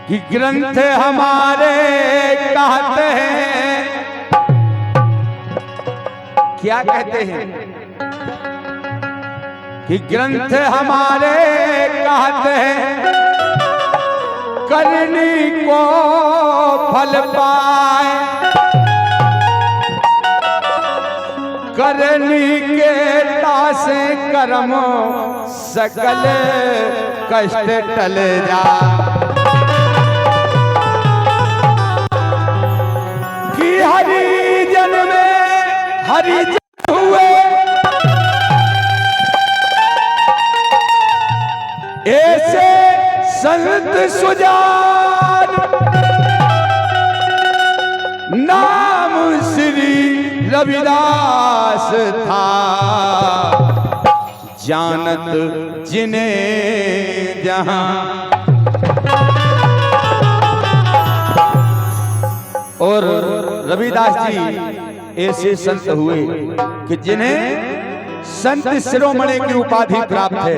कि ग्रंथ हमारे कहते हैं, क्या कहते हैं कि ग्रंथ हमारे कहते हैं करनी को फल पाए, करनी के तासे कर्म सकल कष्ट टल जा। कि हरिजन में हरिजन हुए ऐसे संत सुजान, नाम श्री रविदास था जानत जिन्हें जहां। और रविदास जी ऐसे संत हुए कि जिन्हें संत शिरोमणि की उपाधि प्राप्त है।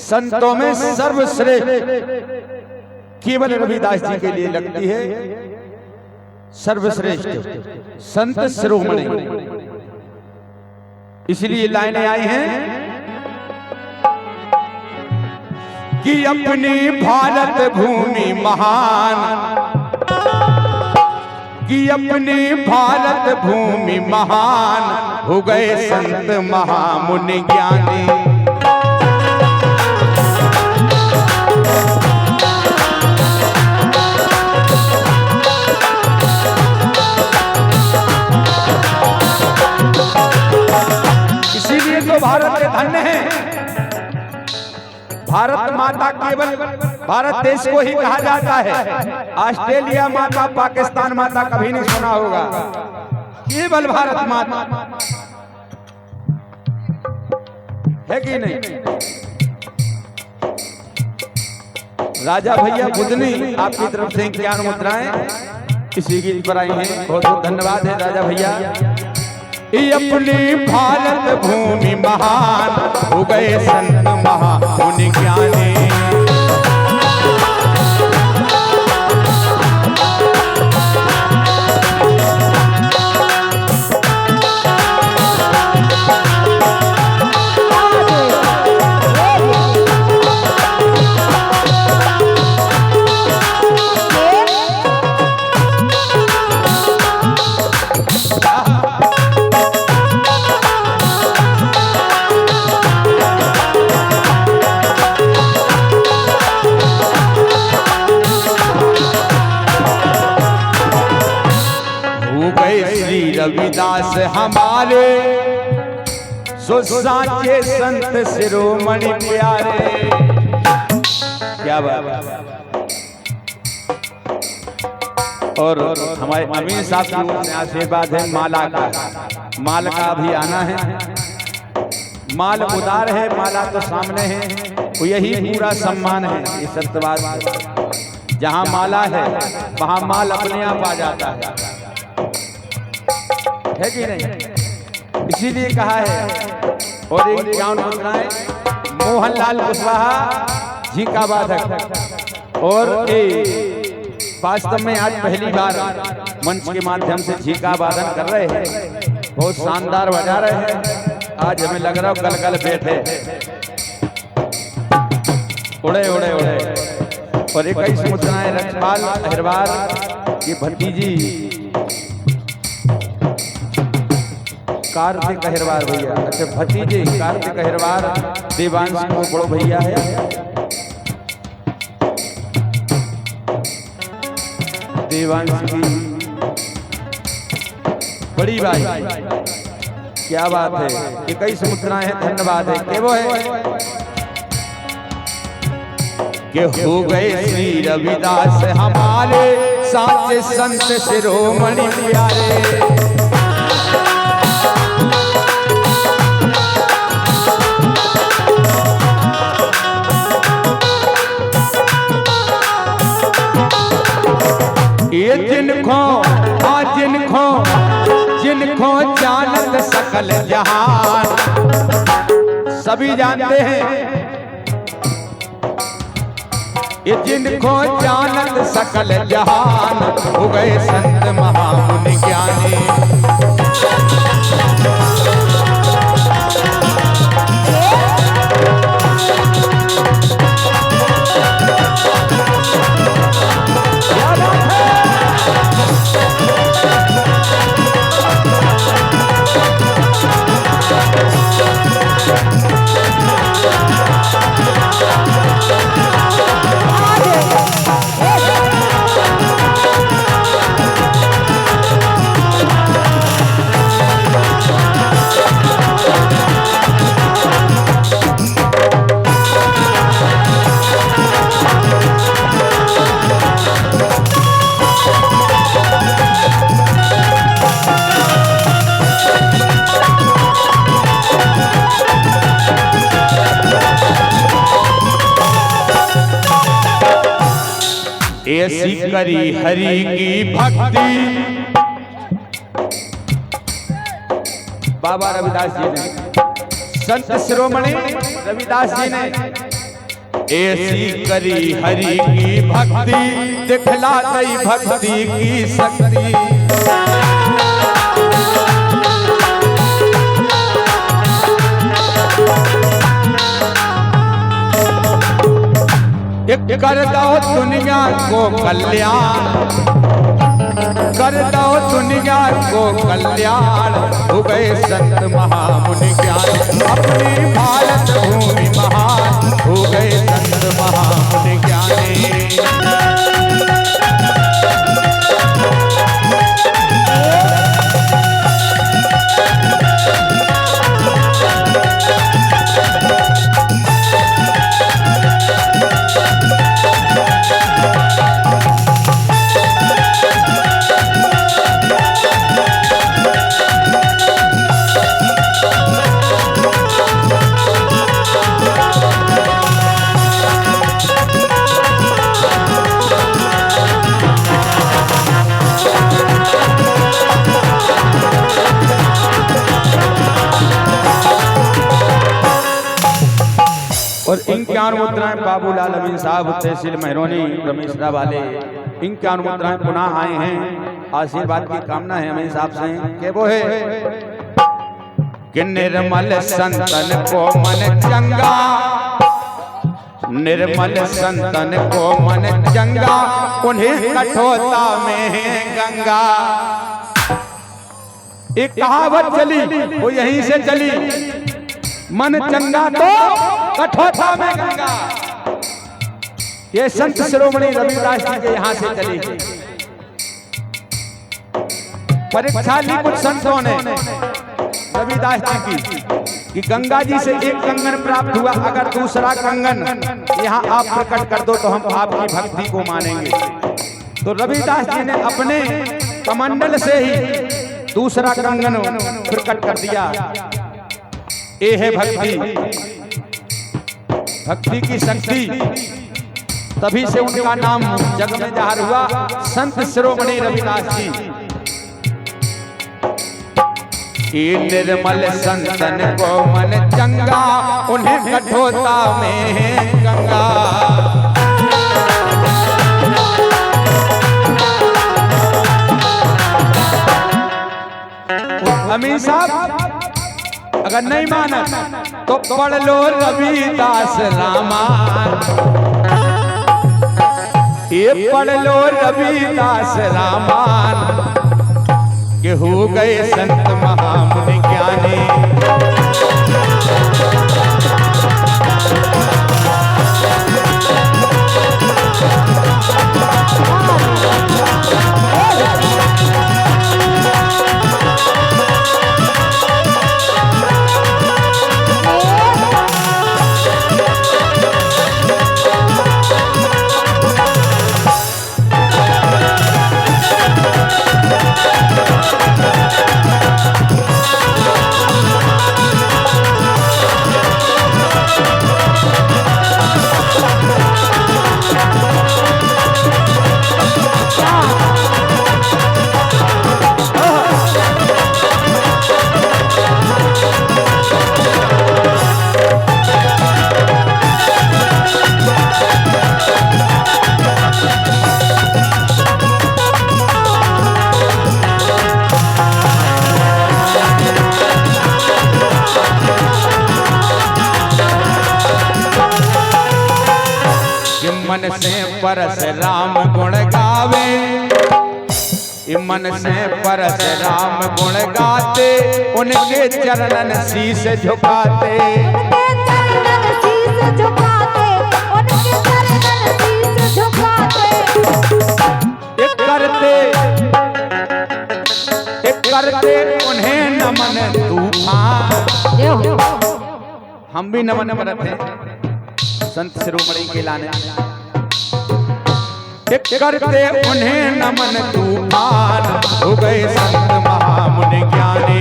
संतों में सर्वश्रेष्ठ केवल रविदास जी के लिए लगती है, सर्वश्रेष्ठ संत शिरोमणि। इसलिए लाइनें आई हैं कि अपनी भारत भूमि महान, कि अपनी भारत भूमि महान हो गए संत महामुनि ज्ञानी। इसीलिए तो भारत के धन्य है। भारत माता केवल भारत देश को ही कहा जाता है। ऑस्ट्रेलिया माता, पाकिस्तान माता कभी नहीं सुना होगा, केवल भारत माता है कि नहीं। राजा भैया बुधनी आपकी तरफ से ज्ञान मुद्राएं इसी गीत पर आई हैं, बहुत बहुत धन्यवाद है राजा भैया। अपनी भारत भूमि महान हो गए संत महामुनि ज्ञानी। रविदास हमारे सो साचे संत शिरोमणि प्यारे। क्या बात। और हमारे अमीन साहब की आशीर्वाद है माला का, माल का भी आना है। माल उदार है, माला तो सामने है, तो यही पूरा सम्मान है। ये सत्यवाद, जहाँ माला है वहाँ माल अपने आप आ जाता है कि नहीं। इसीलिए कहा है। और एक ज्ञान मुद्राएं मोहनलाल कुशवाहा जी का वादक। और वास्तव में आज पहली बार मंच के माध्यम से जी का वादन कर रहे हैं, बहुत शानदार बजा रहे हैं। आज हमें लग रहा है कल बैठे उड़े उड़े उड़े। और 21 मुद्राएं रक्षपाल अहिरवार की भतीजी कार्तिक अहिरवार भैया, अच्छा भतीजे कार्तिक अहिरवार देवांश को बड़ो भैया है। देवांश की बड़ी भाई, क्या बात है। 21 मुद्राएं हैं, धन्यवाद है। के वो है कि हो गए श्री रविदास हमारे साचे संत शिरोमणि प्यारे। ये जिनको जानत सकल जहान, सभी जानते हैं ये जिनको जानत सकल जहान हो गए संत महामुनि ज्ञानी। ऐसी करी हरि की भक्ति। बाबा रविदास जी ने, संत शिरोमणि रविदास जी ने ऐसी करी हरि की भक्ति, दिखला गई भक्ति की शक्ति। कर दो दुनिया को कल्याण, कर दो दुनिया को कल्याण हो गए संत महामुनि ज्ञान। अपनी भारत भूमि महान हो गए संत महामुनि ज्ञानी। और इनकी अनुमुद्राएं बाबूलाल अमीन साहब तहसील महरौनी रमेशरा वाले, इनकी अनुमुद्राएं पुनः आए हैं। आशीर्वाद की कामना है अमीन साहब से कि वो है कि निर्मल संतन को मन चंगा, निर्मल संतन को मन चंगा, उन्हें कठोरता में है गंगा। एक कहावत चली वो यहीं से चली, मन चंगा तो कठोरता में गंगा। ये संत शिरोमणि रविदास जी के यहाँ से चली। परीक्षा ली कुछ संतों ने रविदास जी की कि गंगा जी से एक कंगन प्राप्त हुआ, अगर दूसरा कंगन यहाँ आप प्रकट कर दो तो हम आपकी भक्ति को मानेंगे। तो रविदास जी ने अपने कमंडल से ही दूसरा कंगन प्रकट कर दिया। ये है भक्ति, भक्ति की शक्ति। तभी से उनका नाम जग में जाहिर हुआ, संत शिरोमणि रविदास जी। निर्मल संतन को मन चंगा, उन्हें कठोरता में है गंगा। अमीन साहब अगर नहीं माना तो पढ़ लो रविदास रामायण, ये पढ़ लो रविदास रामायण के हो गए संत महामुनि ज्ञानी। मन से परशुराम गुण गावे, मन से परशुराम गुण गाते, उनके चरणन शीश झुकाते, करते उन्हें नमन तूफान। हम भी नमन करते हैं संत शिरोमणि के लाने, करते उन्हें नमन तूफान, हो गए संत महामुनि ज्ञानी।